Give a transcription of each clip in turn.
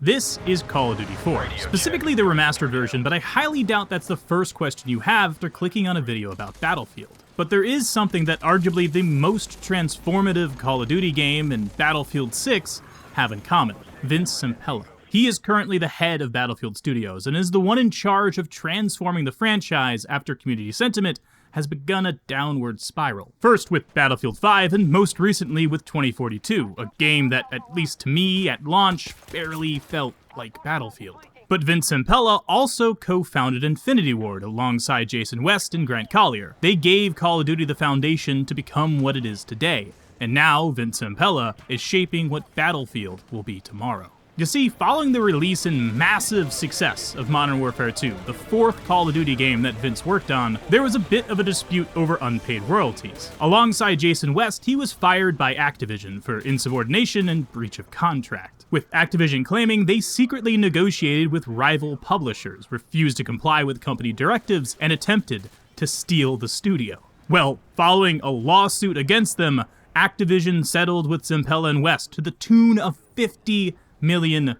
This is Call of Duty 4, specifically the remastered version, but I highly doubt that's the first question you have after clicking on a video about Battlefield. But there is something that arguably the most transformative Call of Duty game and Battlefield 6 have in common: Vince Zampella. He is currently the head of Battlefield Studios and is the one in charge of transforming the franchise after community sentiment has begun a downward spiral. First with Battlefield 5, and most recently with 2042, a game that, at least to me, at launch, barely felt like Battlefield. But Vince Zampella also co-founded Infinity Ward alongside Jason West and Grant Collier. They gave Call of Duty the foundation to become what it is today, and now Vince Zampella is shaping what Battlefield will be tomorrow. You see, following the release and massive success of Modern Warfare 2, the fourth Call of Duty game that Vince worked on, there was a bit of a dispute over unpaid royalties. Alongside Jason West, he was fired by Activision for insubordination and breach of contract, with Activision claiming they secretly negotiated with rival publishers, refused to comply with company directives, and attempted to steal the studio. Well, following a lawsuit against them, Activision settled with Zampella and West to the tune of $50 million.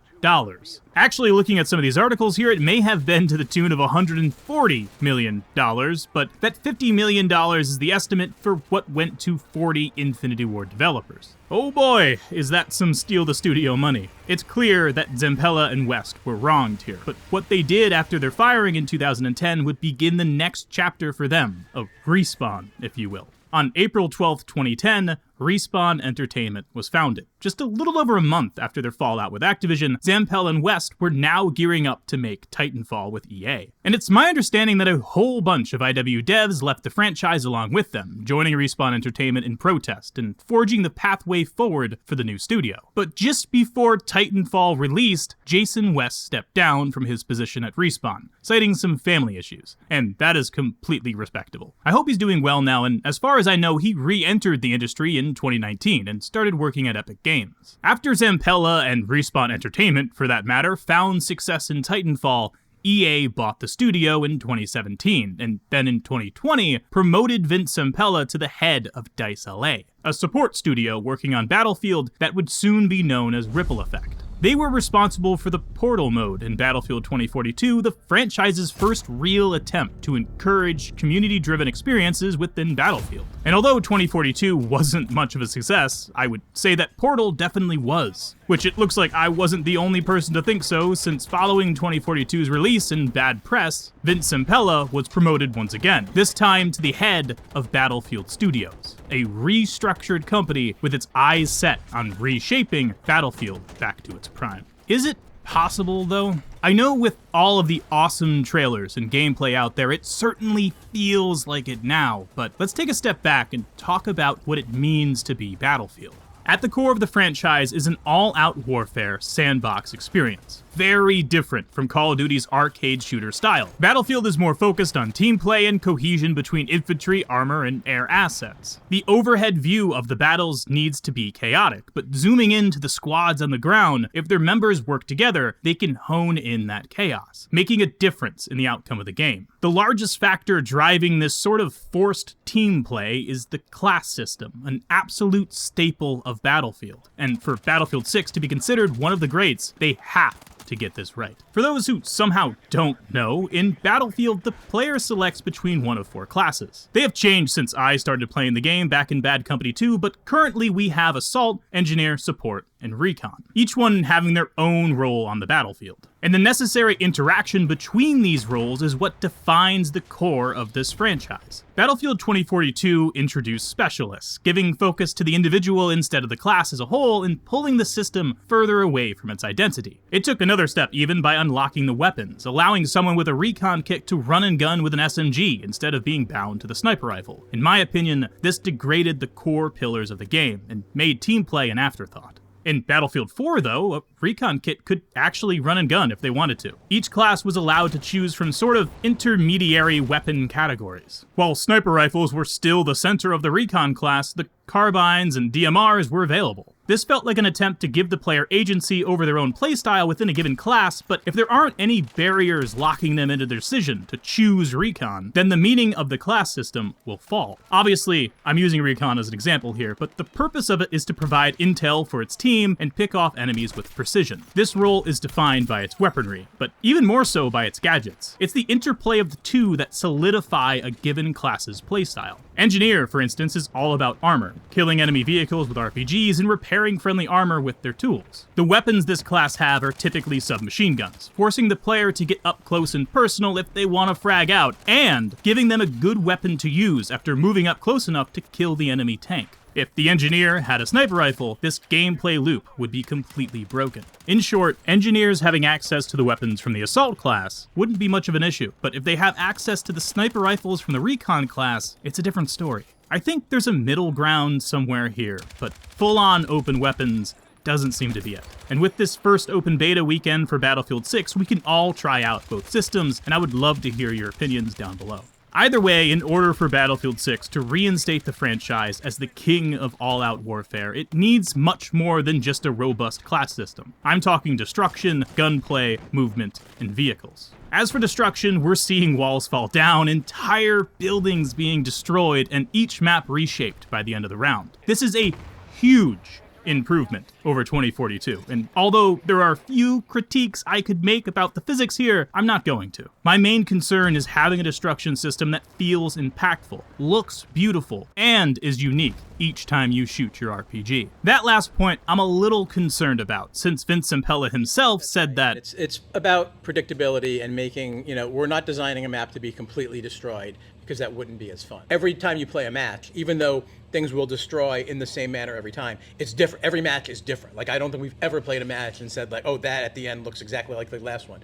Actually, looking at some of these articles here, it may have been to the tune of $140 million, but that $50 million is the estimate for what went to 40 Infinity Ward developers. Oh boy, is that some steal the studio money. It's clear that Zampella and West were wronged here, but what they did after their firing in 2010 would begin the next chapter for them, a respawn, if you will. On April 12, 2010, Respawn Entertainment was founded. Just a little over a month after their fallout with Activision, Zampella and West were now gearing up to make Titanfall with EA. And it's my understanding that a whole bunch of IW devs left the franchise along with them, joining Respawn Entertainment in protest and forging the pathway forward for the new studio. But just before Titanfall released, Jason West stepped down from his position at Respawn, citing some family issues. And that is completely respectable. I hope he's doing well now, and as far as I know, he re-entered the industry in 2019 and started working at Epic Games. After Zampella and Respawn Entertainment, for that matter, found success in Titanfall, EA bought the studio in 2017, and then in 2020 promoted Vince Zampella to the head of DICE LA, a support studio working on Battlefield that would soon be known as Ripple Effect. They were responsible for the Portal mode in Battlefield 2042, the franchise's first real attempt to encourage community-driven experiences within Battlefield. And although 2042 wasn't much of a success, I would say that Portal definitely was. Which it looks like I wasn't the only person to think so, since following 2042's release and bad press, Vince Zampella was promoted once again, this time to the head of Battlefield Studios, a restructured company with its eyes set on reshaping Battlefield back to its prime. Is it possible, though? I know with all of the awesome trailers and gameplay out there, it certainly feels like it now, but let's take a step back and talk about what it means to be Battlefield. At the core of the franchise is an all-out warfare sandbox experience, very different from Call of Duty's arcade shooter style. Battlefield is more focused on team play and cohesion between infantry, armor, and air assets. The overhead view of the battles needs to be chaotic, but zooming into the squads on the ground, if their members work together, they can hone in that chaos, making a difference in the outcome of the game. The largest factor driving this sort of forced team play is the class system, an absolute staple of Battlefield. And for Battlefield 6 to be considered one of the greats, they have to get this right. For those who somehow don't know, in Battlefield, the player selects between one of 4 classes. They have changed since I started playing the game back in Bad Company 2, but currently we have Assault, Engineer, Support, and Recon, each one having their own role on the battlefield. And the necessary interaction between these roles is what defines the core of this franchise. Battlefield 2042 introduced specialists, giving focus to the individual instead of the class as a whole and pulling the system further away from its identity. It took another step even by unlocking the weapons, allowing someone with a recon kit to run and gun with an SMG instead of being bound to the sniper rifle. In my opinion, this degraded the core pillars of the game and made team play an afterthought. In Battlefield 4, though, a recon kit could actually run and gun if they wanted to. Each class was allowed to choose from sort of intermediary weapon categories. While sniper rifles were still the center of the recon class, the carbines and DMRs were available. This felt like an attempt to give the player agency over their own playstyle within a given class, but if there aren't any barriers locking them into their decision to choose recon, then the meaning of the class system will fall. Obviously, I'm using recon as an example here, but the purpose of it is to provide intel for its team and pick off enemies with precision. This role is defined by its weaponry, but even more so by its gadgets. It's the interplay of the two that solidify a given class's playstyle. Engineer, for instance, is all about armor, killing enemy vehicles with RPGs and repairing friendly armor with their tools. The weapons this class have are typically submachine guns, forcing the player to get up close and personal if they want to frag out, and giving them a good weapon to use after moving up close enough to kill the enemy tank. If the engineer had a sniper rifle, this gameplay loop would be completely broken. In short, engineers having access to the weapons from the assault class wouldn't be much of an issue, but if they have access to the sniper rifles from the recon class, it's a different story. I think there's a middle ground somewhere here, but full-on open weapons doesn't seem to be it. And with this first open beta weekend for Battlefield 6, we can all try out both systems, and I would love to hear your opinions down below. Either way, in order for Battlefield 6 to reinstate the franchise as the king of all-out warfare, it needs much more than just a robust class system. I'm talking destruction, gunplay, movement, and vehicles. As for destruction, we're seeing walls fall down, entire buildings being destroyed, and each map reshaped by the end of the round. This is a huge improvement over 2042, and although there are few critiques I could make about the physics here, I'm not going to. My main concern is having a destruction system that feels impactful, looks beautiful, and is unique each time you shoot your RPG. That last point I'm a little concerned about, since Vince Zampella himself said that it's about predictability and making, we're not designing a map to be completely destroyed, because that wouldn't be as fun. Every time you play a match, even though things will destroy in the same manner every time, it's different. Every match is different. Like, I don't think we've ever played a match and said, like, oh, that at the end looks exactly like the last one.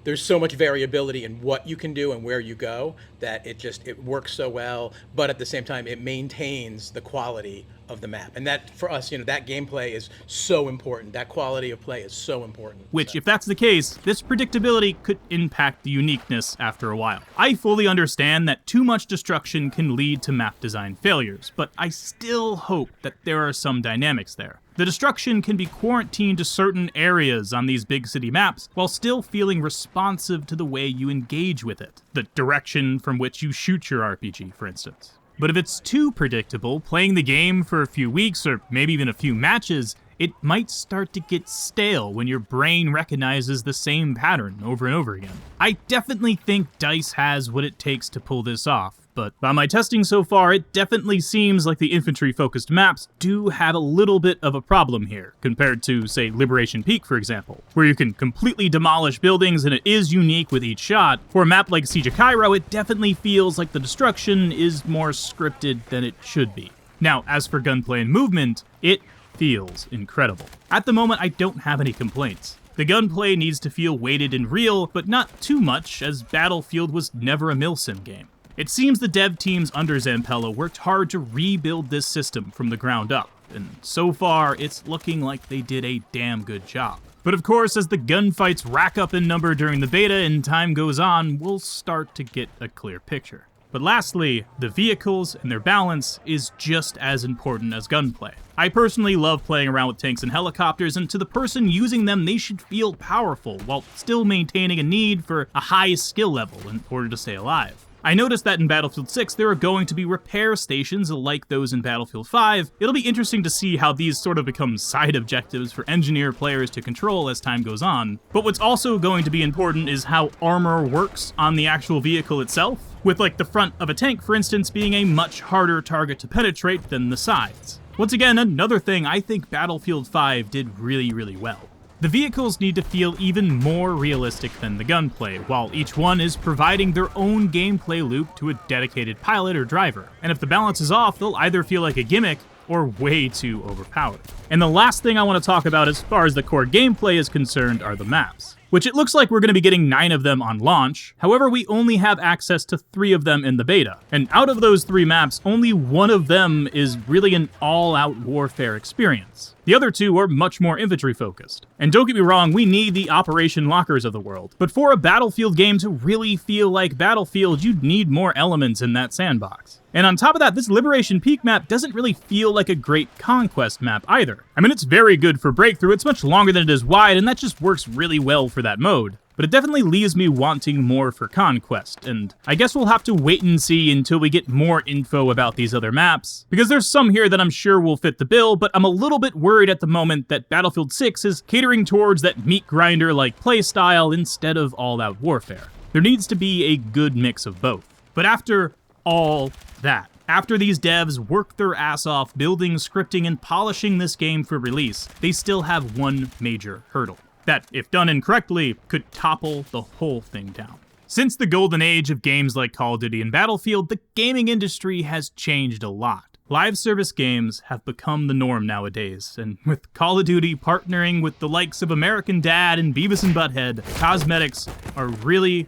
There's so much variability in what you can do and where you go that it works so well, but at the same time, it maintains the quality of the map. And that, for us, that gameplay is so important. That quality of play is so important. Which, if that's the case, this predictability could impact the uniqueness after a while. I fully understand that too much destruction can lead to map design failures, but I still hope that there are some dynamics there. The destruction can be quarantined to certain areas on these big city maps while still feeling responsive to the way you engage with it. The direction from which you shoot your RPG, for instance. But if it's too predictable, playing the game for a few weeks or maybe even a few matches, it might start to get stale when your brain recognizes the same pattern over and over again. I definitely think DICE has what it takes to pull this off, but by my testing so far, it definitely seems like the infantry-focused maps do have a little bit of a problem here, compared to, say, Liberation Peak, for example, where you can completely demolish buildings and it is unique with each shot. For a map like Siege of Cairo, it definitely feels like the destruction is more scripted than it should be. Now, as for gunplay and movement, it feels incredible. At the moment, I don't have any complaints. The gunplay needs to feel weighted and real, but not too much, as Battlefield was never a milsim game. It seems the dev teams under Zampella worked hard to rebuild this system from the ground up, and so far, it's looking like they did a damn good job. But of course, as the gunfights rack up in number during the beta and time goes on, we'll start to get a clear picture. But lastly, the vehicles and their balance is just as important as gunplay. I personally love playing around with tanks and helicopters, and to the person using them, they should feel powerful while still maintaining a need for a high skill level in order to stay alive. I noticed that in Battlefield 6, there are going to be repair stations like those in Battlefield 5. It'll be interesting to see how these sort of become side objectives for engineer players to control as time goes on. But what's also going to be important is how armor works on the actual vehicle itself, with like the front of a tank, for instance, being a much harder target to penetrate than the sides. Once again, another thing I think Battlefield 5 did really well. The vehicles need to feel even more realistic than the gunplay, while each one is providing their own gameplay loop to a dedicated pilot or driver. And if the balance is off, they'll either feel like a gimmick or way too overpowered. And the last thing I want to talk about as far as the core gameplay is concerned are the maps. which it looks like we're going to be getting 9 of them on launch. However, we only have access to 3 of them in the beta. And out of those 3 maps, only 1 of them is really an all-out warfare experience. The other 2 are much more infantry-focused. And don't get me wrong, we need the Operation Lockers of the world. But for a Battlefield game to really feel like Battlefield, you'd need more elements in that sandbox. And on top of that, this Liberation Peak map doesn't really feel like a great Conquest map either. I mean, it's very good for Breakthrough, it's much longer than it is wide, and that just works really well for that mode. But it definitely leaves me wanting more for Conquest, and I guess we'll have to wait and see until we get more info about these other maps, because there's some here that I'm sure will fit the bill, but I'm a little bit worried at the moment that Battlefield 6 is catering towards that meat grinder-like playstyle instead of all-out warfare. There needs to be a good mix of both. But after all that, after these devs work their ass off building, scripting, and polishing this game for release, they still have one major hurdle that, if done incorrectly, could topple the whole thing down. Since the golden age of games like Call of Duty and Battlefield, the gaming industry has changed a lot. Live service games have become the norm nowadays, and with Call of Duty partnering with the likes of American Dad and Beavis and Butthead, cosmetics are really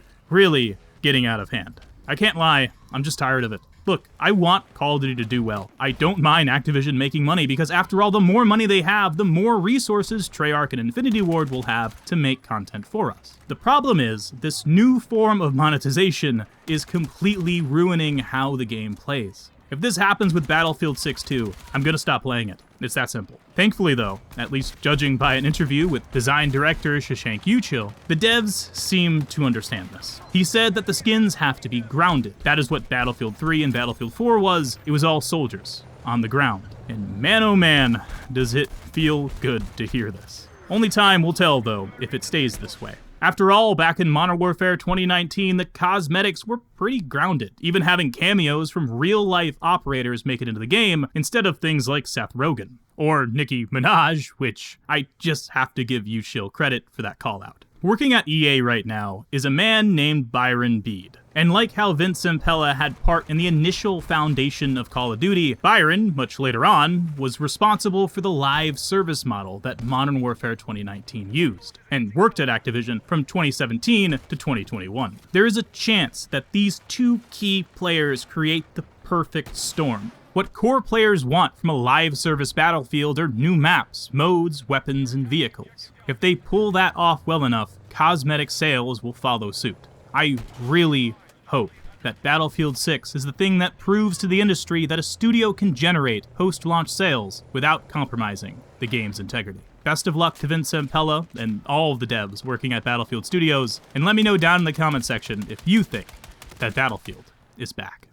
getting out of hand. I can't lie, I'm just tired of it. Look, I want Call of Duty to do well. I don't mind Activision making money because after all, the more money they have, the more resources Treyarch and Infinity Ward will have to make content for us. The problem is, this new form of monetization is completely ruining how the game plays. If this happens with Battlefield 6 too, I'm gonna stop playing it. It's that simple. Thankfully though, at least judging by an interview with design director Shashank Uchil, the devs seem to understand this. He said that the skins have to be grounded. That is what Battlefield 3 and Battlefield 4 was. It was all soldiers on the ground. And man oh man, does it feel good to hear this. Only time will tell though if it stays this way. After all, back in Modern Warfare 2019, the cosmetics were pretty grounded, even having cameos from real-life operators make it into the game instead of things like Seth Rogen. Or Nicki Minaj, which I just have to give Uchil credit for that call-out. Working at EA right now is a man named Byron Beede. And like how Vince Zampella had part in the initial foundation of Call of Duty, Byron, much later on, was responsible for the live service model that Modern Warfare 2019 used, and worked at Activision from 2017 to 2021. There is a chance that these 2 key players create the perfect storm. What core players want from a live service Battlefield are new maps, modes, weapons, and vehicles. If they pull that off well enough, cosmetic sales will follow suit. I really hope that Battlefield 6 is the thing that proves to the industry that a studio can generate post-launch sales without compromising the game's integrity. Best of luck to Vince Zampella and all of the devs working at Battlefield Studios, and let me know down in the comment section if you think that Battlefield is back.